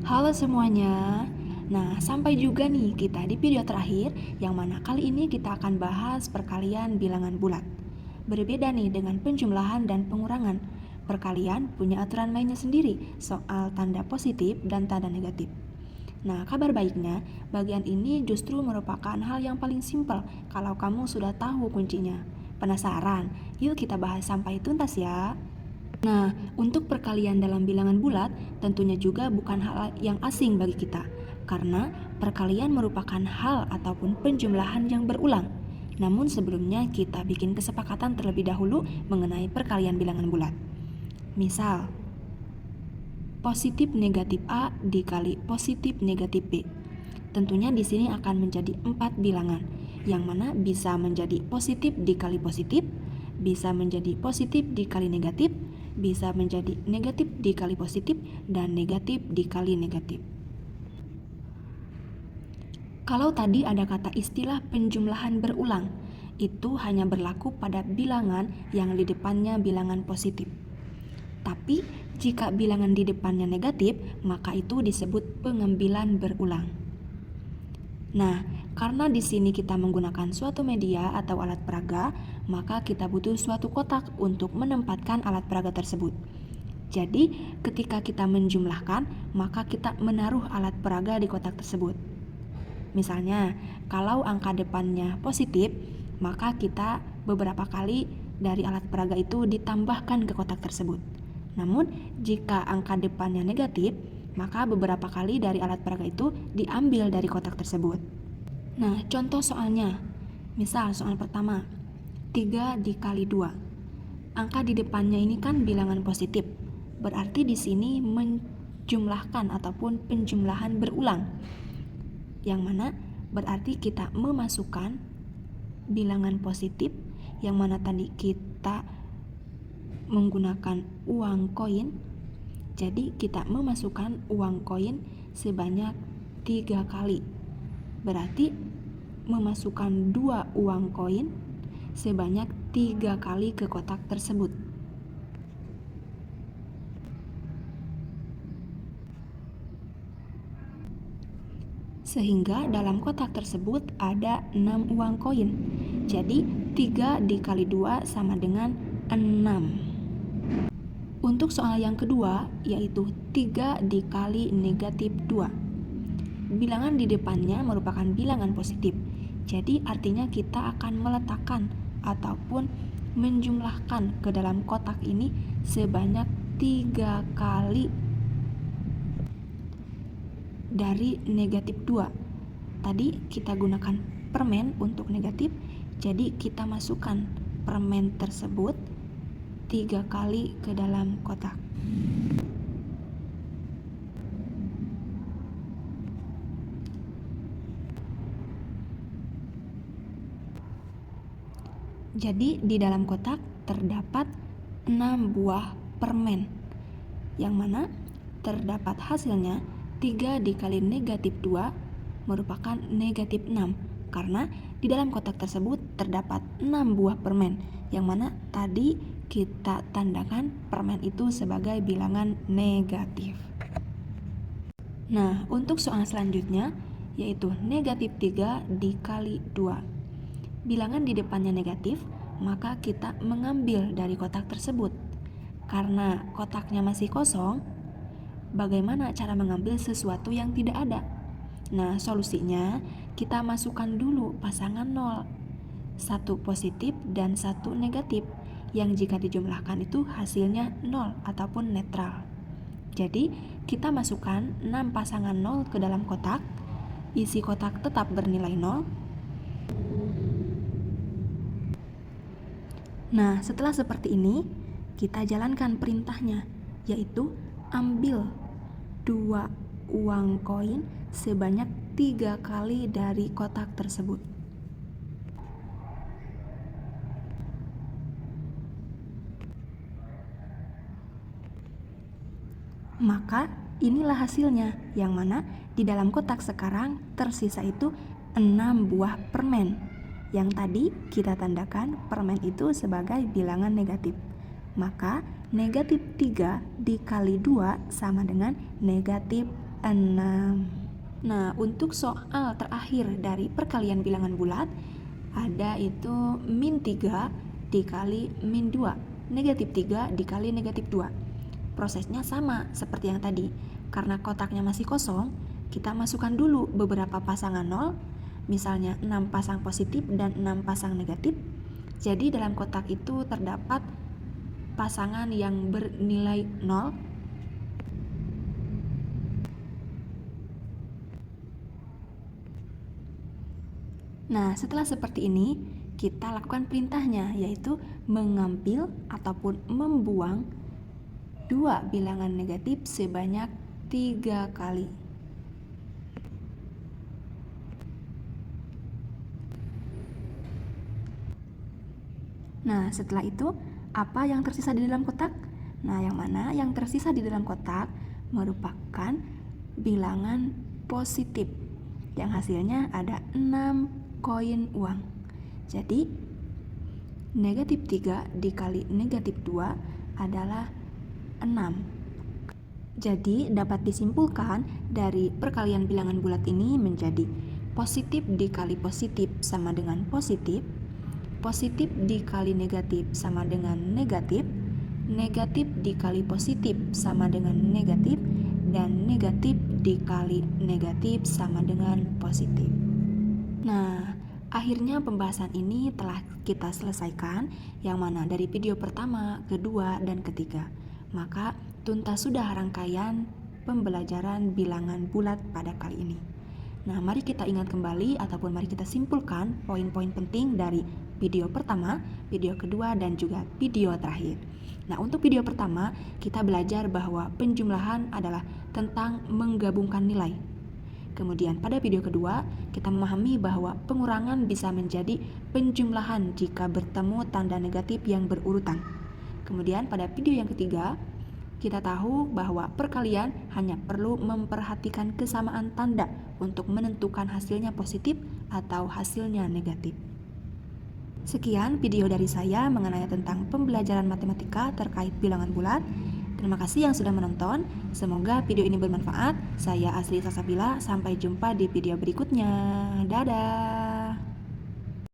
Halo semuanya. Nah, sampai juga nih kita di video terakhir yang mana kali ini kita akan bahas perkalian bilangan bulat. Berbeda nih dengan penjumlahan dan pengurangan. Perkalian punya aturan mainnya sendiri soal tanda positif dan tanda negatif. Nah, kabar baiknya, bagian ini justru merupakan hal yang paling simpel kalau kamu sudah tahu kuncinya. Penasaran? Yuk kita bahas sampai tuntas ya. Nah, untuk perkalian dalam bilangan bulat tentunya juga bukan hal yang asing bagi kita, karena perkalian merupakan hal ataupun penjumlahan yang berulang. Namun sebelumnya kita bikin kesepakatan terlebih dahulu mengenai perkalian bilangan bulat. Misal, positif negatif A dikali positif negatif B. Tentunya di sini akan menjadi 4 bilangan, yang mana bisa menjadi positif dikali positif, bisa menjadi positif dikali negatif, bisa menjadi negatif dikali positif, dan negatif dikali negatif. Kalau tadi ada kata istilah penjumlahan berulang, itu hanya berlaku pada bilangan yang di depannya bilangan positif. Tapi jika bilangan di depannya negatif, maka itu disebut pengambilan berulang. Nah, karena di sini kita menggunakan suatu media atau alat peraga, maka kita butuh suatu kotak untuk menempatkan alat peraga tersebut. Jadi, ketika kita menjumlahkan, maka kita menaruh alat peraga di kotak tersebut. Misalnya, kalau angka depannya positif, maka kita beberapa kali dari alat peraga itu ditambahkan ke kotak tersebut. Namun, jika angka depannya negatif, maka beberapa kali dari alat peraga itu diambil dari kotak tersebut. Nah, contoh soalnya. Misal soal pertama, 3 dikali 2. Angka di depannya ini kan bilangan positif. Berarti di sini menjumlahkan ataupun penjumlahan berulang. Yang mana berarti kita memasukkan bilangan positif yang mana tadi kita menggunakan uang koin. Jadi kita memasukkan uang koin sebanyak 3 kali. Berarti memasukkan 2 uang koin sebanyak 3 kali ke kotak tersebut. Sehingga dalam kotak tersebut ada 6 uang koin. Jadi 3 dikali 2 sama dengan 6. Untuk soal yang kedua, yaitu 3 dikali negatif 2. Bilangan di depannya merupakan bilangan positif. Jadi artinya kita akan meletakkan ataupun menjumlahkan ke dalam kotak ini sebanyak 3 kali dari negatif 2. Tadi kita gunakan permen untuk negatif, jadi kita masukkan permen tersebut 3 kali ke dalam kotak. Jadi di dalam kotak terdapat 6 buah permen, yang mana terdapat hasilnya 3 dikali negatif 2 merupakan negatif 6, karena di dalam kotak tersebut terdapat 6 buah permen, yang mana tadi kita tandakan permen itu sebagai bilangan negatif. Nah, untuk soal selanjutnya yaitu negatif 3 dikali 2. Bilangan di depannya negatif, maka kita mengambil dari kotak tersebut. Karena kotaknya masih kosong, bagaimana cara mengambil sesuatu yang tidak ada? Nah, solusinya kita masukkan dulu pasangan 0. Satu positif dan satu negatif, yang jika dijumlahkan itu hasilnya 0 ataupun netral. Jadi, kita masukkan 6 pasangan 0 ke dalam kotak. Isi kotak tetap bernilai 0. Nah, setelah seperti ini, kita jalankan perintahnya, yaitu ambil 2 uang koin sebanyak 3 kali dari kotak tersebut. Maka inilah hasilnya, yang mana di dalam kotak sekarang tersisa itu 6 buah permen. Yang tadi kita tandakan permen itu sebagai bilangan negatif. Maka negatif 3 dikali 2 sama dengan negatif 6. Nah, untuk soal terakhir dari perkalian bilangan bulat, ada itu min 3 dikali min 2, negatif 3 dikali negatif 2. Prosesnya sama seperti yang tadi. Karena kotaknya masih kosong, kita masukkan dulu beberapa pasangan nol, misalnya 6 pasang positif dan 6 pasang negatif. Jadi dalam kotak itu terdapat pasangan yang bernilai 0. Nah, setelah seperti ini, kita lakukan perintahnya, yaitu mengambil ataupun membuang 2 bilangan negatif sebanyak 3 kali. Nah, setelah itu, apa yang tersisa di dalam kotak? Nah, yang mana yang tersisa di dalam kotak merupakan bilangan positif, yang hasilnya ada 6 koin uang. Jadi, negatif 3 dikali negatif 2 adalah 6. Jadi, dapat disimpulkan dari perkalian bilangan bulat ini menjadi positif dikali positif sama dengan positif, positif dikali negatif sama dengan negatif, negatif dikali positif sama dengan negatif, dan negatif dikali negatif sama dengan positif. Nah, akhirnya pembahasan ini telah kita selesaikan, yang mana dari video pertama, kedua, dan ketiga. Maka tuntas sudah rangkaian pembelajaran bilangan bulat pada kali ini. Nah, mari kita ingat kembali ataupun mari kita simpulkan poin-poin penting dari video pertama, video kedua, dan juga video terakhir. Nah, untuk video pertama, kita belajar bahwa penjumlahan adalah tentang menggabungkan nilai. Kemudian pada video kedua, kita memahami bahwa pengurangan bisa menjadi penjumlahan jika bertemu tanda negatif yang berurutan. Kemudian pada video yang ketiga, kita tahu bahwa perkalian hanya perlu memperhatikan kesamaan tanda untuk menentukan hasilnya positif atau hasilnya negatif. Sekian video dari saya mengenai tentang pembelajaran matematika terkait bilangan bulat. Terima kasih yang sudah menonton. Semoga video ini bermanfaat. Saya Asri Sasabila. Sampai jumpa di video berikutnya. Dadah.